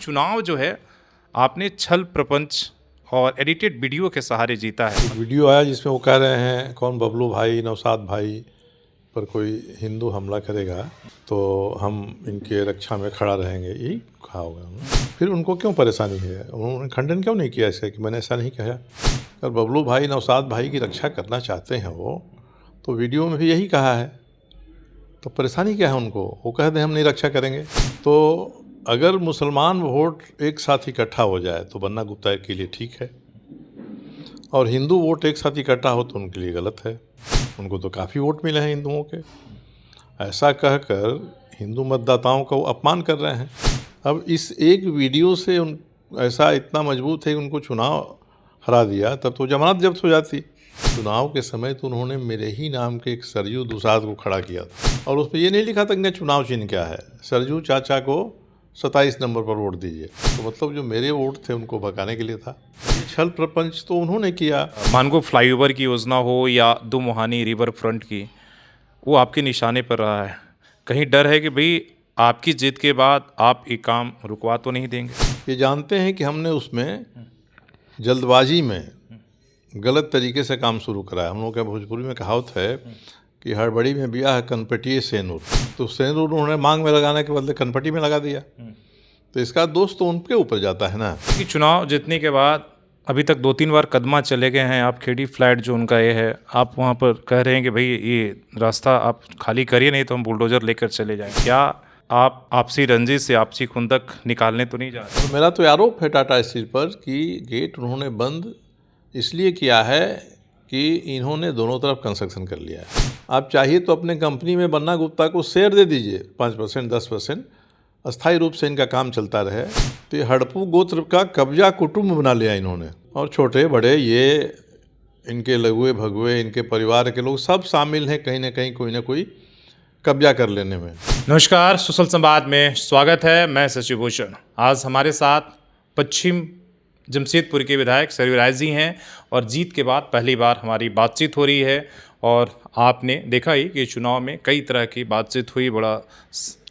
चुनाव जो है आपने छल प्रपंच और एडिटेड वीडियो के सहारे जीता है। एक वीडियो आया जिसमें वो कह रहे हैं कौन बबलू भाई नौशाद भाई पर कोई हिंदू हमला करेगा तो हम इनके रक्षा में खड़ा रहेंगे, यही कहा होगा उन्होंने। फिर उनको क्यों परेशानी है, उन्होंने खंडन क्यों नहीं किया इसका कि मैंने ऐसा नहीं कहा। अगर बबलू भाई नौशाद भाई की रक्षा करना चाहते हैं वो, तो वीडियो में भी यही कहा है, तो परेशानी क्या है उनको। वो कह दें हम नहीं रक्षा करेंगे। तो अगर मुसलमान वोट एक साथ इकट्ठा हो जाए तो बन्ना गुप्ता के लिए ठीक है, और हिंदू वोट एक साथ इकट्ठा हो तो उनके लिए गलत है। उनको तो काफ़ी वोट मिले हैं हिंदुओं के। ऐसा कहकर हिंदू मतदाताओं का वो अपमान कर रहे हैं। अब इस एक वीडियो से उन ऐसा इतना मजबूत है कि उनको चुनाव हरा दिया, तब तो जमानत जब्त हो जाती। चुनाव के समय तो उन्होंने मेरे ही नाम के एक सरजू दुसाद को खड़ा किया था, और उस पर ये नहीं लिखा था कि चुनाव चिन्ह क्या है, सरजू चाचा को 27 नंबर पर वोट दीजिए। तो मतलब जो मेरे वोट थे उनको भगाने के लिए था। छल प्रपंच तो उन्होंने किया। मानगो फ्लाईओवर की योजना हो या दो मोहानी रिवर फ्रंट की, वो आपके निशाने पर रहा है। कहीं डर है कि भाई आपकी जीत के बाद आप ये काम रुकवा तो नहीं देंगे? ये जानते हैं कि हमने उसमें जल्दबाजी में गलत तरीके से काम शुरू कराया। हम लोग के भोजपुरी में कहावत है कि हड़बड़ी में बिया है कनपटिए सेनूर, तो सेनूर उन्होंने मांग में लगाने के बदले कनपटी में लगा दिया। तो इसका दोष तो उनके ऊपर जाता है ना। कि चुनाव जीतने के बाद अभी तक 2-3 बार कदमा चले गए हैं आप। खेड़ी फ्लैट जो उनका ये है, आप वहाँ पर कह रहे हैं कि भाई ये रास्ता आप खाली करिए, नहीं तो हम बुलडोजर लेकर चले जाएं। क्या आप आपसी रंजिश से आपसी खुंदक निकालने तो नहीं जा रहे? तो मेरा तो आरोप है टाटा स्टील पर कि गेट उन्होंने बंद इसलिए किया है कि इन्होंने दोनों तरफ कंस्ट्रक्शन कर लिया है। आप चाहिए तो अपने कंपनी में बन्ना गुप्ता को शेयर दे दीजिए 5% 10%, अस्थायी रूप से इनका काम चलता रहे। तो ये हड़पू गोत्र का कब्जा कुटुंब बना लिया इन्होंने, और छोटे बड़े ये इनके लघुए भगुए इनके परिवार के लोग सब शामिल हैं कहीं ना कहीं कोई ना कोई कब्जा कर लेने में। नमस्कार, सुशल संवाद में स्वागत है। मैं शशि भूषण। आज हमारे साथ पश्चिम जमशेदपुर के विधायक सरयू राय जी हैं, और जीत के बाद पहली बार हमारी बातचीत हो रही है। और आपने देखा ही कि चुनाव में कई तरह की बातचीत हुई। बड़ा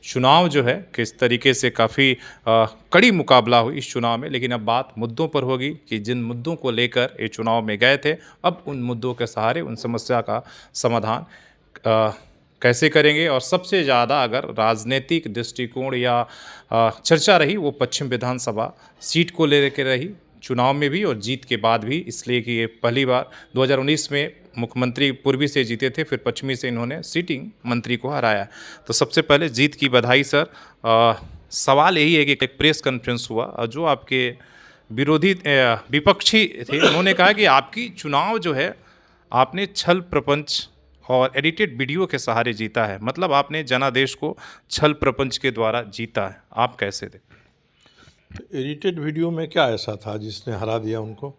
चुनाव जो है किस तरीके से काफ़ी कड़ी मुकाबला हुई इस चुनाव में। लेकिन अब बात मुद्दों पर होगी कि जिन मुद्दों को लेकर ये चुनाव में गए थे, अब उन मुद्दों के सहारे उन समस्या का समाधान कैसे करेंगे। और सबसे ज़्यादा अगर राजनीतिक दृष्टिकोण या चर्चा रही, वो पश्चिम विधानसभा सीट को लेकर रही, चुनाव में भी और जीत के बाद भी। इसलिए कि ये पहली बार 2019 में मुख्यमंत्री पूर्वी से जीते थे, फिर पश्चिमी से इन्होंने सीटिंग मंत्री को हराया। तो सबसे पहले जीत की बधाई सर। सवाल यही है कि एक प्रेस कॉन्फ्रेंस हुआ और जो आपके विरोधी विपक्षी थे, उन्होंने कहा कि आपकी चुनाव जो है आपने छल प्रपंच और एडिटेड वीडियो के सहारे जीता है। मतलब आपने जनादेश को छल प्रपंच के द्वारा जीता है। आप कैसे देखते? एडिटेड वीडियो में क्या ऐसा था जिसने हरा दिया उनको?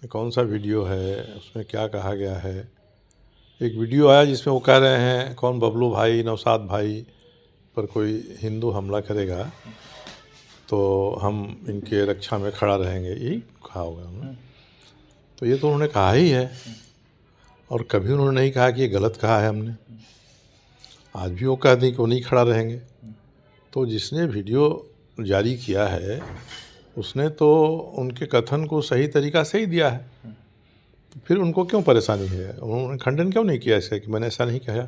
कौन सा वीडियो है, उसमें क्या कहा गया है? एक वीडियो आया जिसमें वो कह रहे हैं कौन बबलू भाई नौशाद भाई पर कोई हिंदू हमला करेगा तो हम इनके रक्षा में खड़ा रहेंगे, यही कहा होगा उन्होंने। तो ये तो उन्होंने कहा ही है, और कभी उन्होंने नहीं कहा कि ये गलत कहा है हमने। आज भी वो कह दें कि वो नहीं खड़ा रहेंगे। तो जिसने वीडियो जारी किया है उसने तो उनके कथन को सही तरीक़ा से ही दिया है। तो फिर उनको क्यों परेशानी है, उन्होंने खंडन क्यों नहीं किया इसका कि मैंने ऐसा नहीं कहा।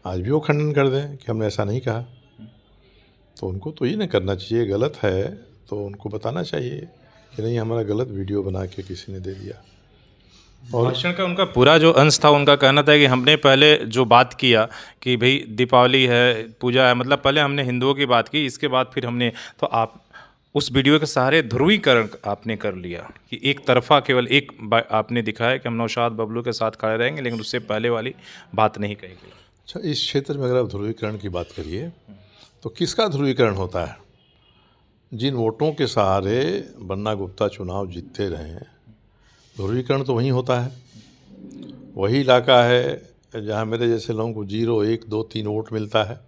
आज भी वो खंडन कर दें कि हमने ऐसा नहीं कहा। तो उनको तो ये नहीं करना चाहिए, गलत है तो उनको बताना चाहिए कि नहीं हमारा गलत वीडियो बना के किसी ने दे दिया। और भाषण का उनका पूरा जो अंश था, उनका कहना था कि हमने पहले जो बात किया कि भाई दीपावली है, पूजा है, मतलब पहले हमने हिंदुओं की बात की, इसके बाद फिर हमने, तो आप उस वीडियो के सहारे ध्रुवीकरण आपने कर लिया कि एक तरफा केवल एक आपने दिखाया कि हम नौशाद बबलू के साथ खड़े रहेंगे, लेकिन उससे पहले वाली बात नहीं कही गई। अच्छा, इस क्षेत्र में अगर आप ध्रुवीकरण की बात करिए तो किसका ध्रुवीकरण होता है? जिन वोटों के सहारे बन्ना गुप्ता चुनाव जीतते रहे हैं, ध्रुवीकरण तो वहीं होता है। वही इलाका है जहाँ मेरे जैसे लोगों को 0, 1, 2, 3 वोट मिलता है।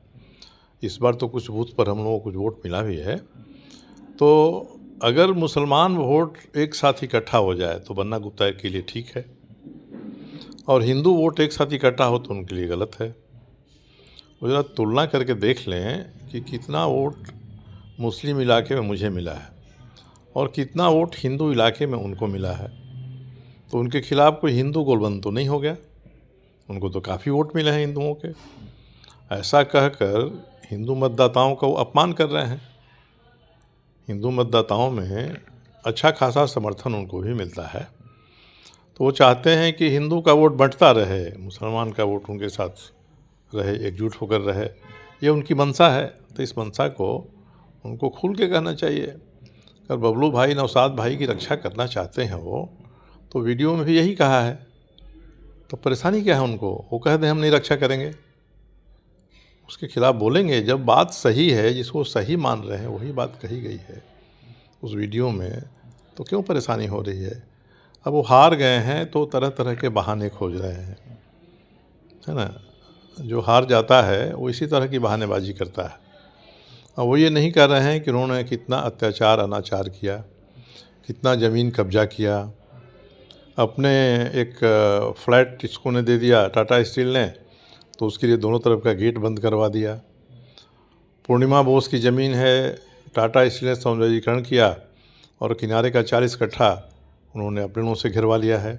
इस बार तो कुछ बूथ पर हम लोगों को कुछ वोट मिला भी है। तो अगर मुसलमान वोट एक साथ इकट्ठा हो जाए तो बन्ना गुप्ता के लिए ठीक है, और हिंदू वोट एक साथ इकट्ठा हो तो उनके लिए गलत है। वो ज़रा तुलना करके देख लें कि कितना वोट मुस्लिम इलाके में मुझे मिला है और कितना वोट हिंदू इलाके में उनको मिला है, तो उनके खिलाफ कोई हिंदू गोलबंद तो नहीं हो गया। उनको तो काफ़ी वोट मिले हैं हिंदुओं के। ऐसा कहकर हिंदू मतदाताओं का वो अपमान कर रहे हैं। हिंदू मतदाताओं में अच्छा खासा समर्थन उनको भी मिलता है, तो वो चाहते हैं कि हिंदू का वोट बंटता रहे, मुसलमान का वोट उनके साथ रहे, एकजुट होकर रहे। ये उनकी मंशा है, तो इस मंशा को उनको खुल के कहना चाहिए। अगर बबलू भाई नौशाद भाई की रक्षा करना चाहते हैं वो, तो वीडियो में भी यही कहा है, तो परेशानी क्या है उनको? वो कह दें हम नहीं रक्षा करेंगे, उसके खिलाफ बोलेंगे। जब बात सही है, जिसको सही मान रहे हैं वही बात कही गई है उस वीडियो में, तो क्यों परेशानी हो रही है? अब वो हार गए हैं तो तरह तरह के बहाने खोज रहे हैं, है ना। जो हार जाता है वो इसी तरह की बहानेबाजी करता है। अब वो ये नहीं कर रहे हैं कि उन्होंने कितना अत्याचार अनाचार किया, कितना ज़मीन कब्जा किया। अपने एक फ्लैट इसको ने दे दिया टाटा स्टील ने, तो उसके लिए दोनों तरफ का गेट बंद करवा दिया। पूर्णिमा बोस की ज़मीन है, टाटा स्टील ने सौंदर्यीकरण किया और किनारे का 40 कट्ठा उन्होंने अपने नाम से घिरवा लिया है।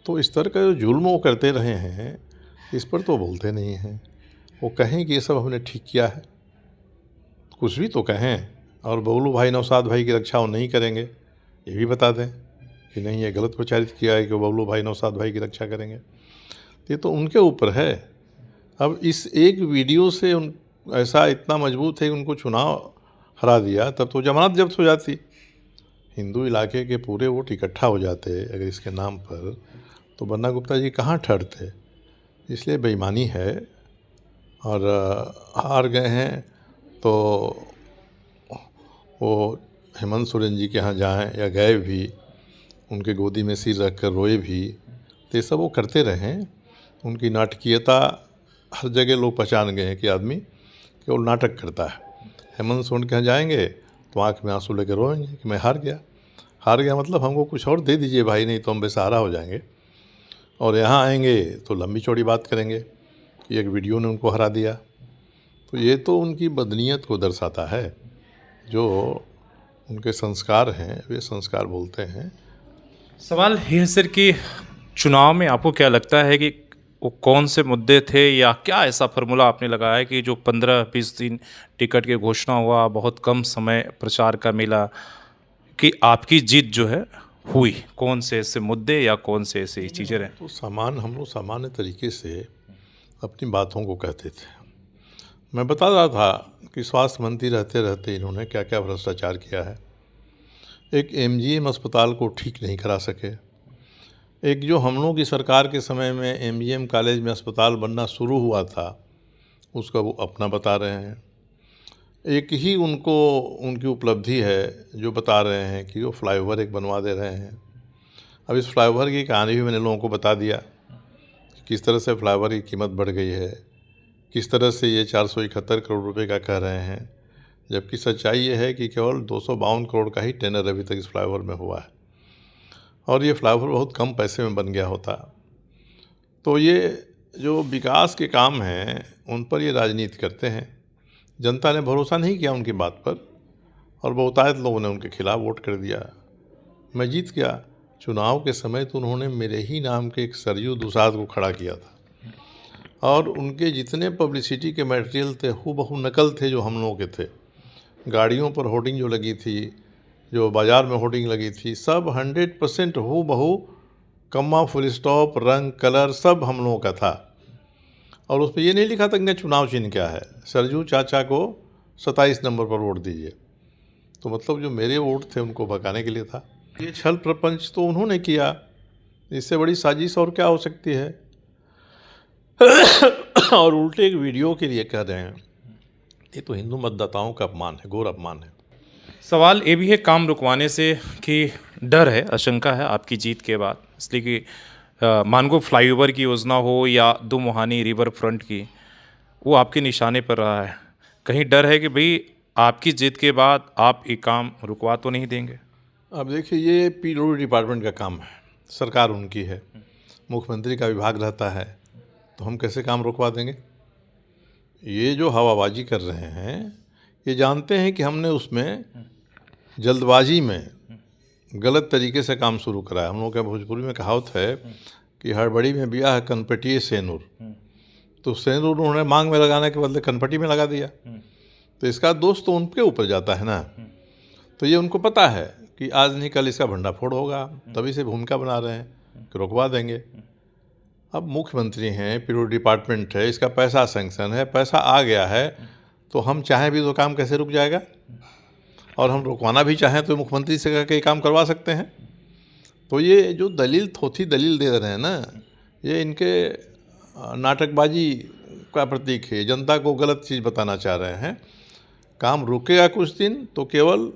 तो इस तरह का जो जुल्म वो करते रहे हैं, इस पर तो बोलते नहीं हैं। वो कहें कि ये सब हमने ठीक किया है, कुछ भी तो कहें। और बबलू भाई नौशाद भाई की रक्षा वो नहीं करेंगे, ये भी बता दें कि नहीं, ये गलत प्रचारित किया है कि वो बबलू भाई नौशाद भाई की रक्षा करेंगे। ये तो उनके ऊपर है। अब इस एक वीडियो से उन ऐसा इतना मजबूत है कि उनको चुनाव हरा दिया, तब तो जमानत जब्त हो जाती, हिंदू इलाके के पूरे वोट इकट्ठा हो जाते अगर इसके नाम पर, तो बन्ना गुप्ता जी कहाँ ठहरते। इसलिए बेईमानी है। और हार गए हैं तो वो हेमंत सोरेन जी के यहाँ जाएँ या गए भी, उनके गोदी में सिर रख कर रोए भी, तो ये सब वो करते रहें। उनकी नाटकीयता हर जगह लोग पहचान गए हैं कि आदमी केवल नाटक करता है। हेमंत सोरेन के यहाँ जाएंगे तो आँख में आंसू लेकर रोएंगे कि मैं हार गया। हार गया मतलब हमको कुछ और दे दीजिए भाई, नहीं तो हम बेसहारा हो जाएंगे। और यहाँ आएंगे तो लंबी चौड़ी बात करेंगे कि एक वीडियो ने उनको हरा दिया। तो ये तो उनकी बदनीयत को दर्शाता है। जो उनके संस्कार हैं वे संस्कार बोलते हैं। सवाल ये है सर कि चुनाव में आपको क्या लगता है कि वो कौन से मुद्दे थे, या क्या ऐसा फार्मूला आपने लगाया है कि जो 15-20 दिन टिकट की घोषणा हुआ, बहुत कम समय प्रचार का मिला, कि आपकी जीत जो है हुई? कौन से ऐसे मुद्दे या कौन से ऐसी चीज़ें रहे? तो हम लोग सामान्य तरीके से अपनी बातों को कहते थे। मैं बता रहा था कि स्वास्थ्य मंत्री रहते रहते इन्होंने क्या क्या भ्रष्टाचार किया है। एक एमजीएम अस्पताल को ठीक नहीं करा सके। एक जो हम लोगों की सरकार के समय में एमजीएम कॉलेज में अस्पताल बनना शुरू हुआ था, उसका वो अपना बता रहे हैं। एक ही उनको उनकी उपलब्धि है जो बता रहे हैं कि वो फ्लाईओवर एक बनवा दे रहे हैं। अब इस फ्लाईओवर की कहानी भी मैंने लोगों को बता दिया कि किस तरह से फ्लाईओवर की कीमत बढ़ गई है, किस तरह से ये 471 करोड़ रुपए का कह रहे हैं, जबकि सच्चाई ये है कि केवल 252 करोड़ का ही टेंडर अभी तक इस फ्लाईओवर में हुआ है, और ये फ्लाईओवर बहुत कम पैसे में बन गया होता। तो ये जो विकास के काम हैं उन पर ये राजनीति करते हैं। जनता ने भरोसा नहीं किया उनकी बात पर, और बहुतायत लोगों ने उनके खिलाफ वोट कर दिया। मैं जीत गया। चुनाव के समय तो उन्होंने मेरे ही नाम के एक सरयू दुसाद को खड़ा किया था, और उनके जितने पब्लिसिटी के मटेरियल थे हूबहू नकल थे जो हम लोगों के थे। गाड़ियों पर होर्डिंग जो लगी थी, जो बाज़ार में होर्डिंग लगी थी, सब 100% हूबहू, कम्मा फुल स्टॉप, रंग कलर सब हम लोगों का था। और उस पर यह नहीं लिखा था कि चुनाव चिन्ह क्या है, सरजू चाचा को 27 नंबर पर वोट दीजिए। तो मतलब जो मेरे वोट थे उनको भगाने के लिए था। ये छल प्रपंच तो उन्होंने किया, इससे बड़ी साजिश और क्या हो सकती है। और उल्टे एक वीडियो के लिए कह रहे हैं, ये तो हिंदू मतदाताओं का अपमान है, घोर अपमान है। सवाल ये भी है काम रुकवाने से कि डर है, आशंका है आपकी जीत के बाद, इसलिए कि मानगो फ्लाईओवर की योजना हो या दो मोहानी रिवर फ्रंट की, वो आपके निशाने पर रहा है। कहीं डर है कि भाई आपकी जीत के बाद आप ये काम रुकवा तो नहीं देंगे? अब देखिए, ये पीडब्ल्यूडी डिपार्टमेंट का काम है, सरकार उनकी है, मुख्यमंत्री का विभाग रहता है, तो हम कैसे काम रुकवा देंगे। ये जो हवाबाजी कर रहे हैं, ये जानते हैं कि हमने उसमें जल्दबाजी में गलत तरीके से काम शुरू करा है। हम लोग के भोजपुरी में कहावत है कि हड़बड़ी में ब्याह कनपटिए सेनुर, तो सेनुर उन्होंने मांग में लगाने के बदले कनपटी में लगा दिया। तो इसका दोष तो उनके ऊपर जाता है ना। तो ये उनको पता है कि आज नहीं कल इसका भंडाफोड़ होगा, तभी से भूमिका बना रहे हैं कि रुकवा देंगे। अब मुख्यमंत्री हैं, पीडब्ल्यूडी डिपार्टमेंट है, इसका पैसा सेंक्शन है, पैसा आ गया है, तो हम चाहें भी तो काम कैसे रुक जाएगा? और हम रुकवाना भी चाहें तो मुख्यमंत्री से कह के काम करवा सकते हैं। तो ये जो दलील थोथी दलील दे रहे हैं ना, ये इनके नाटकबाजी का प्रतीक है। जनता को गलत चीज़ बताना चाह रहे हैं। काम रुकेगा कुछ दिन तो केवल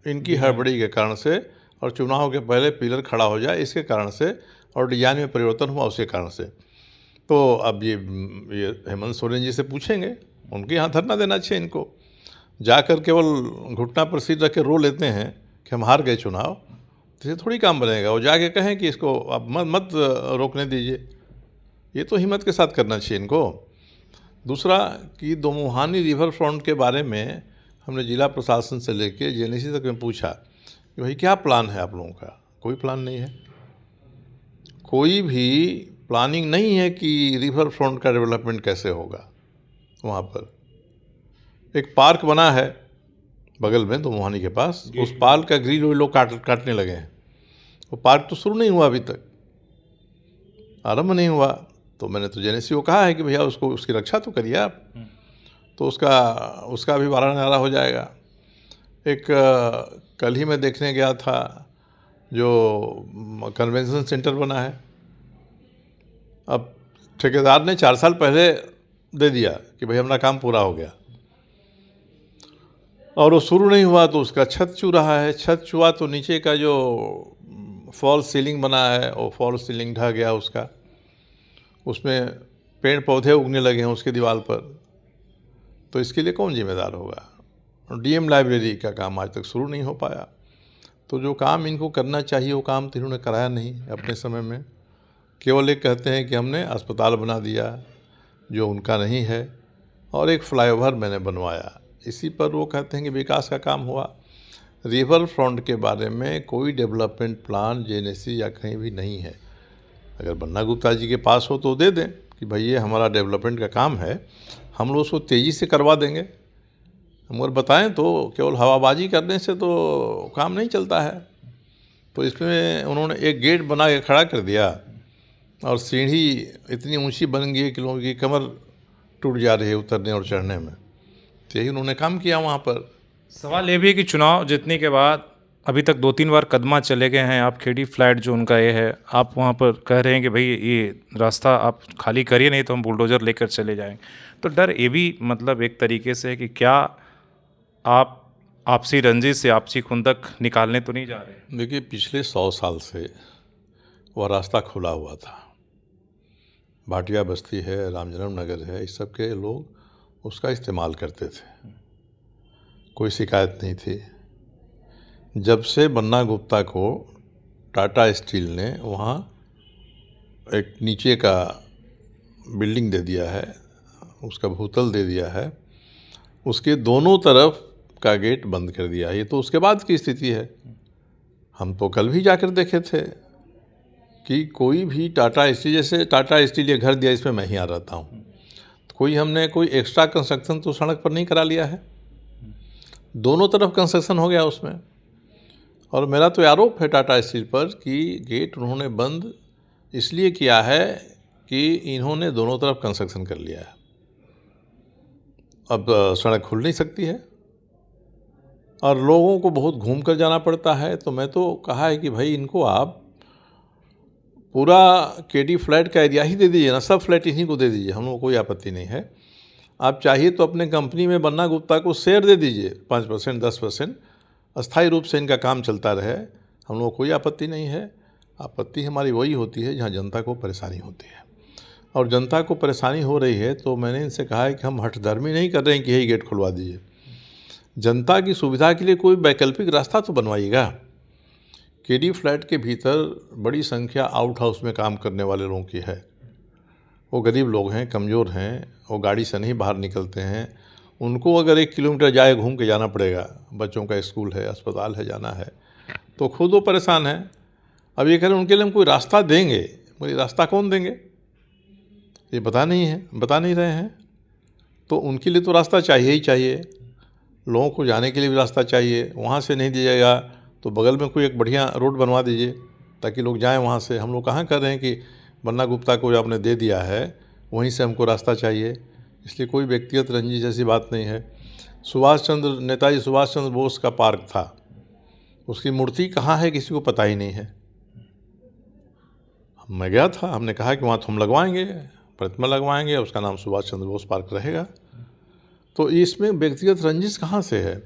इनकी हड़बड़ी के कारण से, और चुनाव के पहले पिलर खड़ा हो जाए इसके कारण से, और डिजाइन में परिवर्तन हुआ उसके कारण से। तो अब ये हेमंत सोरेन जी से पूछेंगे, उनके यहाँ धरना देना चाहिए इनको। जाकर केवल घुटना पर सिर रख के रो लेते हैं कि हम हार गए चुनाव, तो ये थोड़ी काम बनेगा। वो जाके कहें कि इसको अब मत रोकने दीजिए, ये तो हिम्मत के साथ करना चाहिए इनको। दूसरा कि दोमुहानी रिवर फ्रंट के बारे में हमने जिला प्रशासन से लेके जेएनएसी तक में पूछा कि भाई क्या प्लान है आप लोगों का? कोई प्लान नहीं है, कोई भी प्लानिंग नहीं है कि रिवर फ्रंट का डेवलपमेंट कैसे होगा। वहाँ पर एक पार्क बना है बगल में दोमुहानी के पास, उस पार्क का ग्रिल लोग काटने लगे हैं। वो पार्क तो शुरू नहीं हुआ, अभी तक आरंभ नहीं हुआ। तो मैंने तो जेएनएसी को कहा है कि भैया उसको उसकी रक्षा तो करिए आप, तो उसका भी वारा नारा हो जाएगा। एक कल ही मैं देखने गया था जो कन्वेंशन सेंटर बना है, अब ठेकेदार ने 4 साल पहले दे दिया कि भाई हमारा काम पूरा हो गया, और वो शुरू नहीं हुआ तो उसका छत छू रहा है। छत छुआ तो नीचे का जो फॉल्स सीलिंग बना है वो फॉल्स सीलिंग ढह गया उसका, उसमें पेड़ पौधे उगने लगे हैं उसकी दीवार पर। तो इसके लिए कौन जिम्मेदार होगा? डीएम लाइब्रेरी का काम आज तक शुरू नहीं हो पाया। तो जो काम इनको करना चाहिए वो काम तो इन्होंने कराया नहीं अपने समय में। केवल एक कहते हैं कि हमने अस्पताल बना दिया, जो उनका नहीं है, और एक फ्लाईओवर मैंने बनवाया, इसी पर वो कहते हैं कि विकास का काम हुआ। रिवर फ्रंट के बारे में कोई डेवलपमेंट प्लान जेएनएसी या कहीं भी नहीं है। अगर बन्ना गुप्ता जी के पास हो तो दे दें कि भाई ये हमारा डेवलपमेंट का काम है, हम लोग उसको तेज़ी से करवा देंगे। मगर बताएं तो केवल हवाबाजी करने से तो काम नहीं चलता है। तो इसमें उन्होंने एक गेट बना के खड़ा कर दिया, और सीढ़ी इतनी ऊंची बन गई कि लोगों की कमर टूट जा रही है उतरने और चढ़ने में। तो यही उन्होंने काम किया वहाँ पर। सवाल ये भी है कि चुनाव जीतने के बाद अभी तक 2-3 बार कदमा चले गए हैं आप, खेड़ी फ्लैट जो उनका ये है, आप वहाँ पर कह रहे हैं कि भाई ये रास्ता आप खाली करिए नहीं तो हम बुलडोज़र लेकर चले जाएंगे। तो डर ये भी मतलब एक तरीके से है कि क्या आप आपसी रंजिश से आपसी खुंदक निकालने तो नहीं जा रहे? देखिए, पिछले 100 साल से वह रास्ता खुला हुआ था। भाटिया बस्ती है, रामजन्म नगर है, इस सब के लोग उसका इस्तेमाल करते थे, कोई शिकायत नहीं थी। जब से बन्ना गुप्ता को टाटा स्टील ने वहाँ एक नीचे का बिल्डिंग दे दिया है, उसका भूतल दे दिया है, उसके दोनों तरफ का गेट बंद कर दिया है। ये तो उसके बाद की स्थिति है। हम तो कल भी जाकर देखे थे कि कोई भी टाटा स्टील, जैसे टाटा स्टील ये घर दिया, इसमें मैं ही आ रहता हूँ, तो कोई हमने कोई एक्स्ट्रा कंस्ट्रक्शन तो सड़क पर नहीं करा लिया है, दोनों तरफ कंस्ट्रक्शन हो गया उसमें। और मेरा तो आरोप है टाटा स्टील पर कि गेट उन्होंने बंद इसलिए किया है कि इन्होंने दोनों तरफ कंस्ट्रक्शन कर लिया है। अब सड़क खुल नहीं सकती है और लोगों को बहुत घूम कर जाना पड़ता है। तो मैं तो कहा है कि भाई इनको आप पूरा केडी फ्लैट का एरिया ही दे दीजिए ना, सब फ्लैट इन्हीं को दे दीजिए, हम लोग को कोई आपत्ति नहीं है। आप चाहिए तो अपने कंपनी में बन्ना गुप्ता को शेयर दे दीजिए 5%, 10%, अस्थायी रूप से इनका काम चलता रहे, हम लोग को कोई आपत्ति नहीं है। आपत्ति हमारी वही होती है जहाँ जनता को परेशानी होती है, और जनता को परेशानी हो रही है तो मैंने इनसे कहा है कि हम हठधर्मी नहीं कर रहे हैं कि यही गेट खुलवा दीजिए। जनता की सुविधा के लिए कोई वैकल्पिक रास्ता तो बनवाइएगा। केडी फ्लैट के भीतर बड़ी संख्या आउट हाउस में काम करने वाले लोगों की है। वो गरीब लोग हैं, कमज़ोर हैं, वो गाड़ी से नहीं बाहर निकलते हैं, उनको अगर 1 किलोमीटर जाए घूम के जाना पड़ेगा, बच्चों का स्कूल है, अस्पताल है, जाना है, तो खुद वो परेशान है। अब ये कह रहे हैं उनके लिए हम कोई रास्ता देंगे, मगर रास्ता कौन देंगे, ये बता नहीं रहे हैं। तो उनके लिए तो रास्ता चाहिए ही चाहिए, लोगों को जाने के लिए भी रास्ता चाहिए। वहाँ से नहीं दिया जाएगा तो बगल में कोई एक बढ़िया रोड बनवा दीजिए ताकि लोग जाएं वहाँ से। हम लोग कहाँ कर रहे हैं कि बन्ना गुप्ता को जो आपने दे दिया है वहीं से हमको रास्ता चाहिए, इसलिए कोई व्यक्तिगत रंजिश जैसी बात नहीं है। नेताजी सुभाष चंद्र बोस का पार्क था, उसकी मूर्ति कहाँ है किसी को पता ही नहीं है। मैं गया था, हमने कहा कि वहाँ तो हम लगवाएंगे, प्रतिमा लगवाएंगे, उसका नाम सुभाष चंद्र बोस पार्क रहेगा। तो इसमें व्यक्तिगत रंजिश कहाँ से है?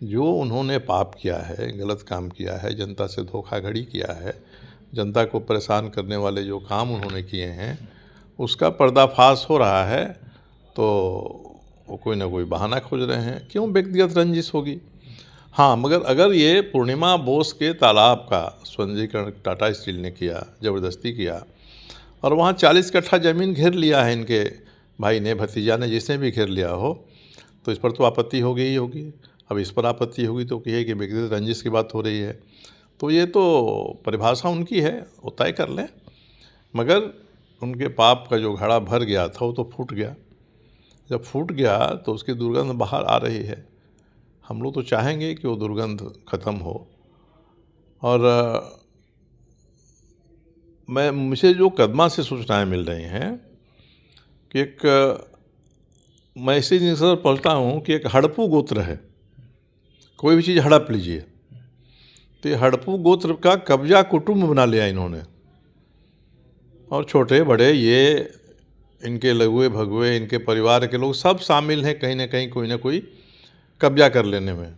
जो उन्होंने पाप किया है, गलत काम किया है, जनता से धोखाधड़ी किया है, जनता को परेशान करने वाले जो काम उन्होंने किए हैं उसका पर्दाफाश हो रहा है, तो वो कोई ना कोई बहाना खोज रहे हैं। क्यों व्यक्तिगत रंजिश होगी? हाँ, मगर अगर ये पूर्णिमा बोस के तालाब का स्वंजीकरण टाटा स्टील ने किया, ज़बरदस्ती किया, और वहाँ 40 कट्ठा ज़मीन घेर लिया है इनके भाई ने, भतीजा ने, जिसने भी घेर लिया हो, तो इस पर तो आपत्ति होगी ही होगी। अब इस पर आपत्ति होगी तो कहिए कि व्यक्तिगत रंजिश की बात हो रही है, तो ये तो परिभाषा उनकी है, वो तय कर लें। मगर उनके पाप का जो घड़ा भर गया था वो तो फूट गया। जब फूट गया तो उसकी दुर्गंध बाहर आ रही है। हम लोग तो चाहेंगे कि वो दुर्गंध ख़त्म हो। और मुझे जो कदमा से सूचनाएं मिल रही हैं कि मैं इसी जिस पर पहुँचता हूँ कि एक हड़पू गोत्र है, कोई भी चीज़ हड़प लीजिए, तो ये हड़पू गोत्र का कब्जा कुटुंब बना लिया इन्होंने, और छोटे बड़े ये इनके लघुए भगुए, इनके परिवार के लोग सब शामिल हैं कहीं ना कहीं, कोई ना कोई कब्जा कर लेने में।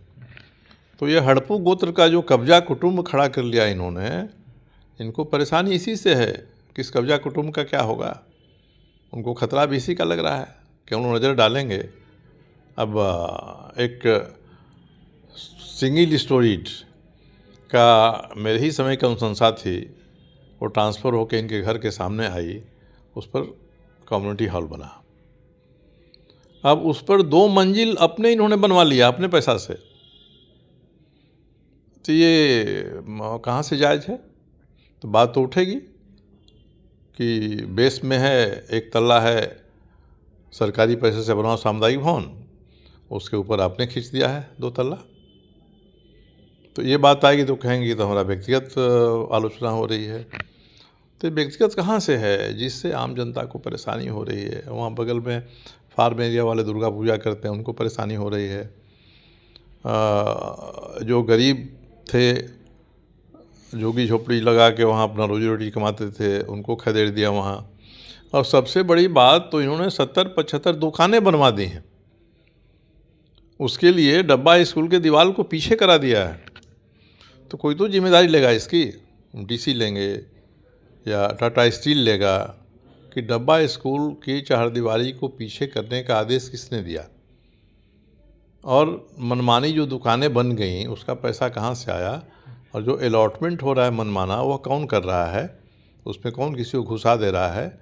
तो ये हड़पू गोत्र का जो कब्जा कुटुंब खड़ा कर लिया इन्होंने, इनको परेशानी इसी से है कि इस कब्जा कुटुंब का क्या होगा। उनको खतरा भी इसी का लग रहा है कि उन नज़र डालेंगे। अब एक सिंगल स्टोरीड का मेरे ही समय की अनुशंसा थी, वो ट्रांसफ़र होकर इनके घर के सामने आई, उस पर कम्युनिटी हॉल बना। अब उस पर 2 मंजिल अपने इन्होंने बनवा लिया अपने पैसा से। तो ये कहाँ से जायज़ है? तो बात तो उठेगी कि बेस में है, 1 तल्ला है, सरकारी पैसे से बना सामुदायिक भवन, उसके ऊपर आपने खींच दिया है 2 तल्ला। तो ये बात आएगी तो कहेंगे तो हमारा व्यक्तिगत आलोचना हो रही है। तो व्यक्तिगत कहाँ से है जिससे आम जनता को परेशानी हो रही है? वहाँ बगल में फार्म एरिया वाले दुर्गा पूजा करते हैं, उनको परेशानी हो रही है। जो गरीब थे, झुग्गी झोपड़ी लगा के वहाँ अपना रोजी रोटी कमाते थे, उनको खदेड़ दिया वहाँ। और सबसे बड़ी बात तो इन्होंने 70-75 दुकानें बनवा दी हैं। उसके लिए डब्बा स्कूल के दीवार को पीछे करा दिया है। तो कोई तो जिम्मेदारी लेगा इसकी, डीसी लेंगे या टाटा स्टील लेगा कि डब्बा स्कूल की चारदीवारी को पीछे करने का आदेश किसने दिया, और मनमानी जो दुकानें बन गई उसका पैसा कहाँ से आया, और जो अलॉटमेंट हो रहा है मनमाना वह कौन कर रहा है, उसमें कौन किसी को घुसा दे रहा है।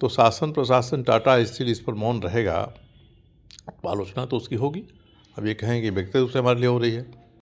तो शासन प्रशासन टाटा स्टील इस पर मौन रहेगा, आलोचना तो उसकी होगी। अब ये कहें कि व्यक्तिगत रूप से हमारे लिए हो रही है।